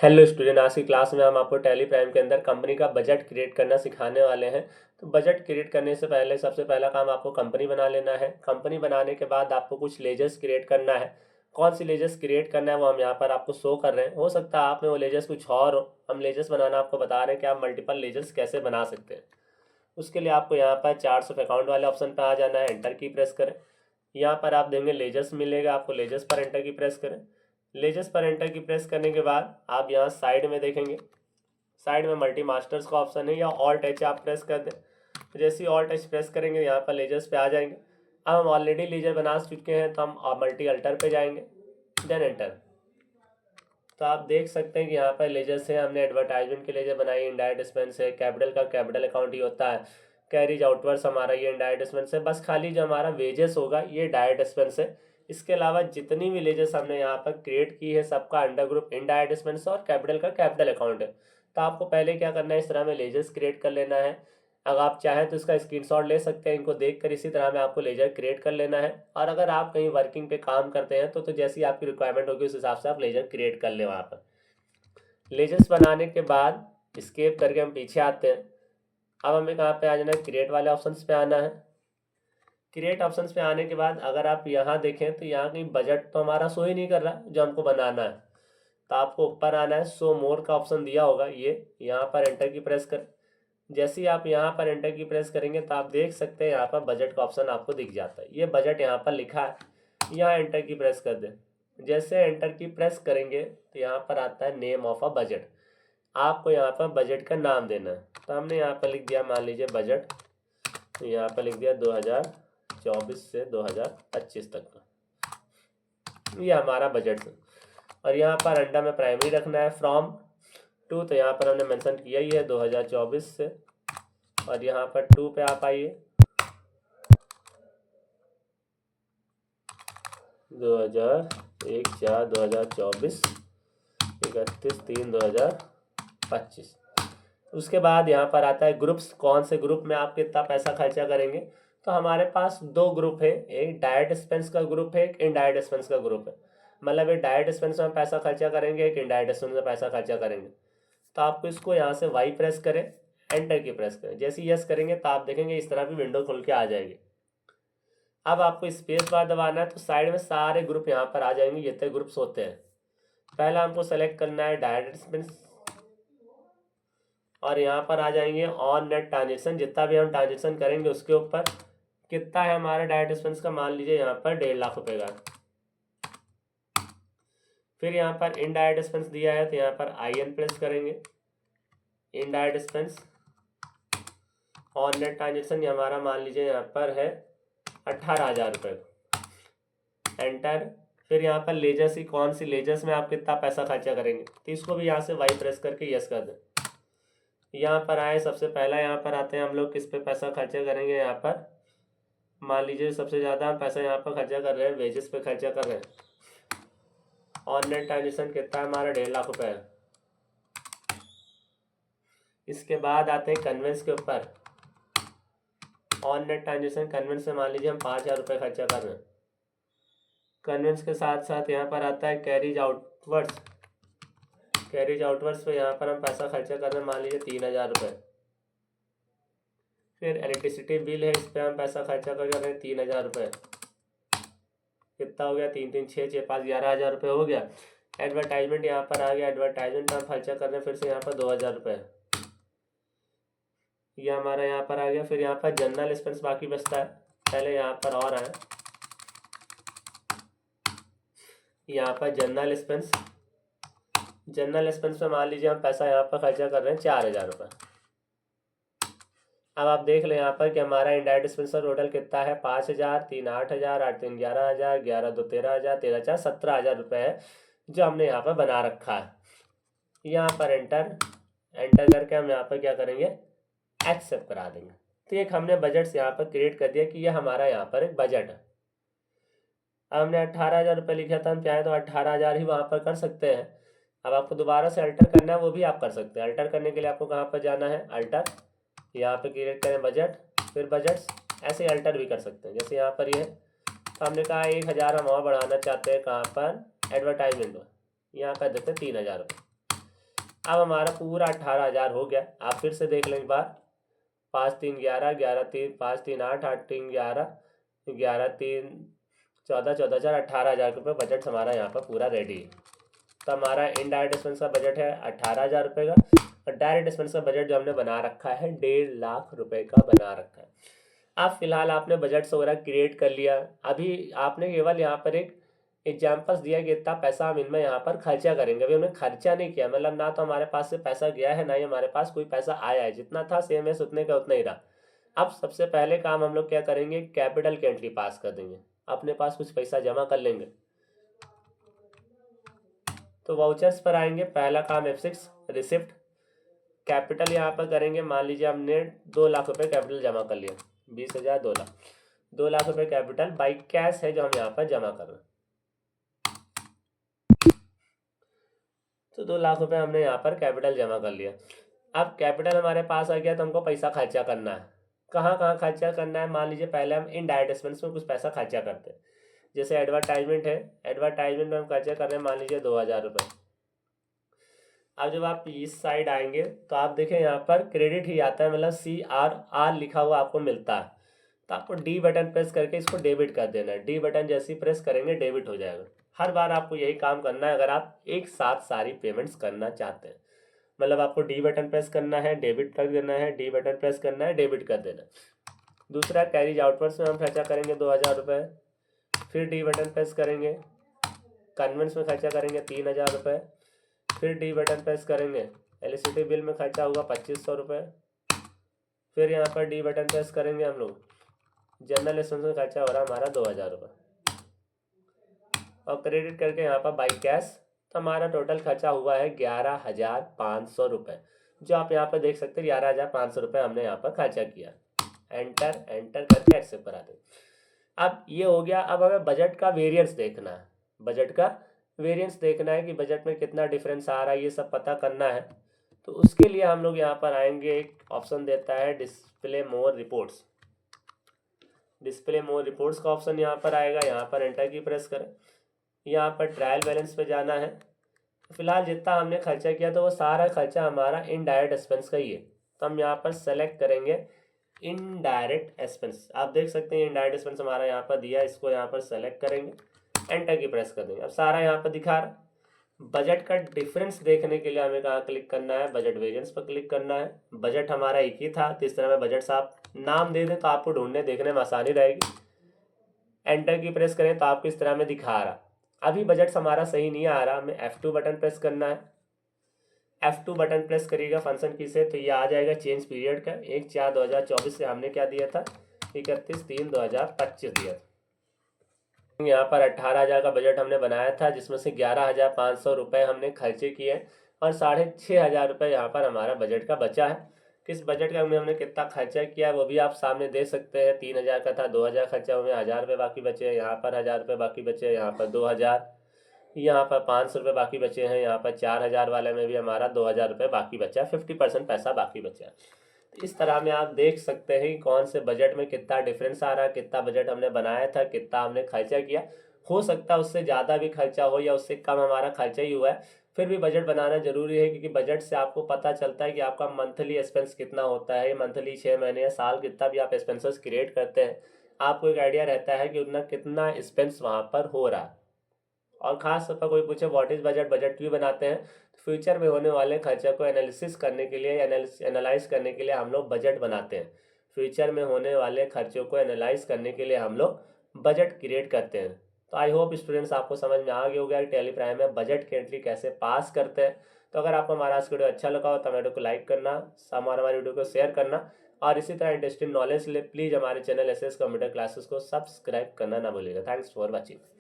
Hello student, आज की class में हम आपको टैली प्राइम के अंदर कंपनी का बजट क्रिएट करना सिखाने वाले हैं। तो बजट क्रिएट करने से पहले सबसे पहला काम आपको कंपनी बना लेना है। कंपनी बनाने के बाद आपको कुछ लेजर्स क्रिएट करना है। कौन सी लेजर्स क्रिएट करना है वो हम यहाँ पर आपको शो कर रहे हैं। हो सकता है आप में वो लेजर्स कुछ और हो। हम लेजर्स बनाना आपको बता रहे हैं कि आप मल्टीपल लेजर्स कैसे बना सकते हैं। उसके लिए आपको यहाँ पर चार्ट्स ऑफ अकाउंट वाले ऑप्शन पर आ जाना है, एंटर की प्रेस करें। यहाँ पर आप देंगे लेजर्स मिलेगा आपको, लेजर्स पर एंटर की प्रेस करें। लेजर्स पर एंटर की प्रेस करने के बाद आप यहाँ साइड में देखेंगे, साइड में मल्टी मास्टर्स का ऑप्शन है या ऑल्ट एच आप प्रेस कर दें। तो जैसे ही ऑल्ट एच प्रेस करेंगे यहाँ पर लेजर्स पे आ जाएंगे। अब हम ऑलरेडी लेजर बना चुके हैं तो हम मल्टी अल्टर पे जाएंगे, देन एंटर। तो आप देख सकते हैं कि यहाँ पर लेजर्स है। हमने एडवर्टाइजमेंट के लेजर बनाई, इनडायरेक्ट एक्सपेंस है, कैपिटल का कैपिटल अकाउंट ही होता है, कैरीज आउटवर्ड्स हमारा ये इनडायरेक्ट एक्सपेंस है। बस खाली जो हमारा वेजेस होगा ये डायरेक्ट एक्सपेंस है। इसके अलावा जितनी भी लेजर्स हमने यहाँ पर क्रिएट की है सबका अंडर ग्रुप इनडायरेक्ट एक्सपेंस और कैपिटल का कैपिटल अकाउंट है। तो आपको पहले क्या करना है, इस तरह में लेजर्स क्रिएट कर लेना है। अगर आप चाहें तो इसका स्क्रीनशॉट ले सकते हैं, इनको देखकर इसी तरह में आपको लेजर क्रिएट कर लेना है। और अगर आप कहीं वर्किंग पे काम करते हैं तो जैसी आपकी रिक्वायरमेंट होगी उस हिसाब से आप लेजर क्रिएट कर ले। वहाँ पर लेजर्स बनाने के बाद स्केप करके हम पीछे आते हैं। अब हमें कहाँ पे आ जाना है, क्रिएट वाले ऑप्शंस पे आना है। क्रिएट ऑप्शंस पे आने के बाद अगर आप यहाँ देखें तो यहाँ कहीं बजट तो हमारा शो ही नहीं कर रहा जो हमको बनाना है। तो आपको ऊपर आना है, शो मोर का ऑप्शन दिया होगा, ये यहाँ पर एंटर की प्रेस कर। जैसे ही आप यहाँ पर एंटर की प्रेस करेंगे तो आप देख सकते हैं यहाँ पर बजट का ऑप्शन आपको दिख जाता है। ये बजट यहाँ पर लिखा है, यहाँ एंटर की प्रेस कर दें। जैसे एंटर की प्रेस करेंगे तो यहाँ पर आता है नेम ऑफ अ बजट। आपको यहाँ पर बजट का नाम देना है। तो हमने यहाँ पर लिख दिया, मान लीजिए बजट, तो यहाँ पर लिख दिया 2024 से 2025 तक का, ये हमारा बजट है। और यहाँ पर अंडर में प्राइमरी रखना है, फ्रॉम टू, तो यहाँ पर हमने मेंशन किया ही है 2024 से। और यहाँ पर टू पे आप आइए, 2001/4/2024, 31/3/2025। उसके बाद यहाँ पर आता है ग्रुप्स, कौन से ग्रुप में आप कितना पैसा खर्चा करेंगे। तो हमारे पास दो ग्रुप है, एक डायरेक्ट एक्सपेंस का ग्रुप है, एक इनडायरेक्ट एक्सपेंस का ग्रुप है। मतलब एक डायरेक्ट एक्सपेंस में पैसा खर्चा करेंगे, एक इनडायरेक्ट एक्सपेंस में पैसा खर्चा करेंगे। तो आपको इसको यहाँ से वाई प्रेस करें, एंटर की प्रेस करें। जैसे ही यस करेंगे तो आप देखेंगे इस तरह की विंडो खुल के आ जाएगी। अब आपको स्पेस बार दबाना है तो साइड में सारे ग्रुप यहाँ पर आ जाएंगे, जितने ग्रुप्स होते हैं। पहला हमको सेलेक्ट करना है डायरेक्ट एक्सपेंस, और यहाँ पर आ जाएंगे ऑन नेट ट्रांजेक्शन, जितना भी हम ट्रांजेक्शन करेंगे उसके ऊपर कितना है हमारा डायरेक्ट एक्सपेंस का, मान लीजिए यहाँ पर 1.5 लाख रुपए का। फिर यहाँ पर इनडायरेक्ट एक्सपेंस दिया है तो यहाँ पर आई एन प्रेस करेंगे, indirect expense on net transaction हमारा मान लीजिए यहाँ पर है 18,000 रुपये, एंटर। फिर यहाँ पर लेजर्स की कौन सी लेजर्स में आप कितना पैसा खर्चा करेंगे, तो इसको भी यहाँ से वाई प्रेस करके यस कर दें। यहाँ पर आए, सबसे पहला यहाँ पर आते हैं हम लोग किस पे पैसा खर्चा करेंगे। यहाँ पर मान लीजिए सबसे ज़्यादा हम पैसा यहाँ पर खर्चा कर रहे हैं, वेजेस पे खर्चा कर रहे हैं। ऑन नेट ट्रांजेक्शन कितना है हमारा, 1.5 लाख रुपये है। इसके बाद आते हैं कन्वेंस के ऊपर, ऑन नेट ट्रांजेक्शन कन्वेंस में मान लीजिए हम 5,000 रुपये खर्चा कर रहे हैं। कन्वेंस के साथ साथ यहाँ पर आता है कैरीज आउटवर्ड्स, कैरीज आउटवर्ड्स पे यहाँ पर हम पैसा खर्चा कर रहे हैं, मान लीजिए 3,000 रुपये। फिर इलेक्ट्रिसिटी बिल है, इस पर हम पैसा खर्चा कर रहे हैं 3,000 रुपये। कितना हो गया, 3 3 6 6 5 11,000 रुपये हो गया। एडवर्टाइजमेंट यहाँ पर आ गया, एडवर्टाइजमेंट हम खर्चा कर रहे हैं फिर से यहाँ पर 2,000 रुपये, ये हमारा यहाँ पर आ गया। फिर यहाँ पर जनरल एक्सपेंस बाकी बचता है, पहले यहाँ पर और आए, यहाँ पर जनरल एक्सपेंस, जनरल एक्सपेंस में मान लीजिए हम पैसा यहाँ पर खर्चा कर रहे हैं 4,000 रुपये। अब आप देख लें यहाँ पर कि हमारा इनडायरेक्ट एक्सपेंस का टोटल कितना है, 5,000, 3 8,000, 8 3 11,000, 11 2 13,000, 13 4 17,000 रुपये है जो हमने यहाँ पर बना रखा है। यहाँ पर एंटर, एंटर करके हम यहाँ पर क्या करेंगे, एक्सेप्ट करा देंगे। तो एक हमने बजट यहाँ पर क्रिएट कर दिया कि यह हमारा यहाँ पर एक बजट है। अब हमने 18,000 रुपये लिखा था, हम चाहें तो 18,000 ही वहाँ पर कर सकते हैं। अब आपको दोबारा से अल्टर करना है वो भी आप कर सकते हैं। अल्टर करने के लिए आपको कहाँ पर जाना है, अल्टर, यहाँ पे क्रिएट करें बजट, फिर बजट्स, ऐसे अल्टर भी कर सकते हैं। जैसे यहाँ पर ये तो हमने कहा 1,000 हम और बढ़ाना चाहते हैं, कहाँ पर, एडवर्टाइजमेंट में, यहाँ कर देते हैं 3,000 रुपये। अब हमारा पूरा 18,000 हो गया। आप फिर से देख लें एक बार। 5 3 11, 11 3 5 3 8, 8 3 11, 11 3 14, 14 18,000 रुपये बजट हमारा यहाँ पर पूरा रेडी है। तो हमारा इनडायरेक्ट एक्सपेंस का बजट है 18,000 रुपये का, और डायरेक्ट एक्सपेंस का बजट जो हमने बना रखा है 1.5 लाख रुपए का बना रखा है। अब फिलहाल आपने बजट वगैरह क्रिएट कर लिया। अभी आपने केवल यहाँ पर एक एग्जाम्पल्स दिया कि इतना पैसा हम इनमें यहाँ पर खर्चा करेंगे। अभी हमने खर्चा नहीं किया, मतलब ना तो हमारे पास से पैसा गया है, ना ही हमारे पास कोई पैसा आया है। जितना था सेम है, उतने का उतना ही रहा। अब सबसे पहले काम हम लोग क्या करेंगे, कैपिटल की एंट्री पास कर देंगे। अपने पास कुछ पैसा जमा कर लेंगे। तो वाउचर्स पर आएंगे। पहला काम F6 रिसिप्ट। कैपिटल यहाँ पर करेंगे। मान लीजिए हमने 2 लाख रुपए कैपिटल जमा कर लिया। 20,000 2 लाख, 2 लाख रुपए कैपिटल बाई कैश है जो हम यहाँ पर जमा कर रहे हैं। तो 2 लाख रुपए हमने यहाँ पर कैपिटल जमा कर लिया। अब कैपिटल हमारे पास आ गया, तो हमको पैसा खर्चा करना है। कहाँ कहाँ खर्चा करना है, मान लीजिए पहले हम इनडायरेक्ट एक्सपेंस में कुछ पैसा खर्चा करते हैं। जैसे एडवर्टाइजमेंट है, एडवर्टाइजमेंट में हम खर्चा कर रहे हैं मान लीजिए 2,000 रुपये। अब जब आप इस साइड आएंगे तो आप देखें यहाँ पर क्रेडिट ही आता है, मतलब CRR लिखा हुआ आपको मिलता है। तो आपको डी बटन प्रेस करके इसको डेबिट कर देना है। डी बटन जैसे ही प्रेस करेंगे डेबिट हो जाएगा। हर बार आपको यही काम करना है अगर आप एक साथ सारी पेमेंट्स करना चाहते हैं। मतलब आपको डी बटन प्रेस करना है, डेबिट कर देना है, डी बटन प्रेस करना है, डेबिट कर देना है। दूसरा कैरीज आउटवर्ड्स में हम खर्चा करेंगे 2,000 रुपये। फिर डी बटन प्रेस करेंगे। कन्वेंट्स में खर्चा करेंगे 3,000 रुपये। फिर डी बटन प्रेस करेंगे। इलेक्ट्रिसिटी बिल में खर्चा होगा 2,500 रुपये। फिर यहाँ पर डी बटन प्रेस करेंगे हम लोग। जनरल एक्सपेंस में खर्चा हो रहा है हमारा 2,000 रुपये, और क्रेडिट करके यहाँ पर बाई कैश। तो हमारा टोटल खर्चा हुआ है 11,500 रुपये, जो आप यहाँ पर देख सकते हैं। 11,500 रुपये हमने यहाँ पर खर्चा किया। एंटर एंटर करके एक्सेप्ट करा दें। अब ये हो गया। अब हमें बजट का वेरिएंस देखना है। बजट का वेरिएंस देखना है कि बजट में कितना डिफरेंस आ रहा है, ये सब पता करना है। तो उसके लिए हम लोग यहाँ पर आएंगे। एक ऑप्शन देता है डिस्प्ले मोर रिपोर्ट्स। डिस्प्ले मोर रिपोर्ट्स का ऑप्शन यहाँ पर आएगा। यहाँ पर एंटर की प्रेस करें। यहाँ पर ट्रायल बैलेंस पे जाना है। फिलहाल जितना हमने खर्चा किया तो वो सारा खर्चा हमारा इनडायरेक्ट एक्सपेंस का ही है। तो हम यहाँ पर सेलेक्ट करेंगे इनडायरेक्ट एक्सपेंस। आप देख सकते हैं इनडायरेक्ट एक्सपेंस हमारा यहाँ पर दिया है। इसको यहाँ पर सेलेक्ट करेंगे, एंटर की प्रेस कर देंगे। अब सारा यहाँ पर दिखा रहा। बजट का डिफरेंस देखने के लिए हमें कहाँ क्लिक करना है, बजट वेरिएंस पर क्लिक करना है। बजट हमारा एक ही था, तो इस तरह में बजट से आप नाम दे दें तो आपको ढूंढने देखने में आसानी रहेगी। एंटर की प्रेस करें तो आपको इस तरह में दिखा रहा। अभी बजट हमारा सही नहीं आ रहा, हमें F2 बटन प्रेस करना है। F2 बटन प्रेस करिएगा फंक्शन की से, तो ये आ जाएगा चेंज पीरियड का। 1/4/2024 से हमने क्या दिया था, 31/3/2025 दिया था। यहाँ पर 18,000 का बजट हमने बनाया था, जिसमें से 11,500 रुपये हमने खर्चे किए, और 6,500 रुपये यहाँ पर हमारा बजट का बचा है। किस बजट का हमने कितना खर्चा किया है वो भी आप सामने दे सकते हैं। 3,000 का था, 2,000 खर्चा हुए, 1,000 रुपये बाकी बचे हैं। यहाँ पर 1,000 रुपये बाकी बचे हैं, यहाँ पर 2,000, यहाँ पर 500 रुपये बाकी बचे हैं। यहाँ पर 4,000 वाले में भी हमारा 2,000 रुपये बाकी बचा है। 50% पैसा बाकी बचा है। तो इस तरह में आप देख सकते हैं कि कौन से बजट में कितना डिफरेंस आ रहा है, कितना बजट हमने बनाया था, कितना हमने खर्चा किया। हो सकता है उससे ज़्यादा भी खर्चा हो या उससे कम हमारा खर्चा ही हुआ है। फिर भी बजट बनाना जरूरी है, क्योंकि बजट से आपको पता चलता है कि आपका मंथली एक्सपेंस कितना होता है। मंथली, 6 महीने या साल, कितना भी आप एक्सपेंसेस क्रिएट करते हैं, आपको एक आइडिया रहता है कि उतना कितना एक्सपेंस वहाँ पर हो रहा है। और खास तौर पर कोई पूछे व्हाट इज बजट, बजट क्यों बनाते हैं, तो फ्यूचर में होने वाले खर्चे को एनालिसिस करने के लिए, एनालाइज करने के लिए हम लोग बजट बनाते हैं। फ्यूचर में होने वाले खर्चों को एनालाइज करने के लिए हम लोग बजट क्रिएट करते हैं। तो आई होप स्टूडेंट्स आपको समझ में आ गया होगा कि टैली प्राइम में बजट की एंट्री कैसे पास करते हैं। तो अगर आपको हमारा आज वीडियो अच्छा लगा हो तो वीडियो को लाइक करना, हमारे वीडियो को शेयर करना, और इसी तरह इंटरेस्टिंग नॉलेज के लिए प्लीज़ हमारे चैनल SS कंप्यूटर क्लासेस को सब्सक्राइब करना ना भूलिएगा। Thanks for watching.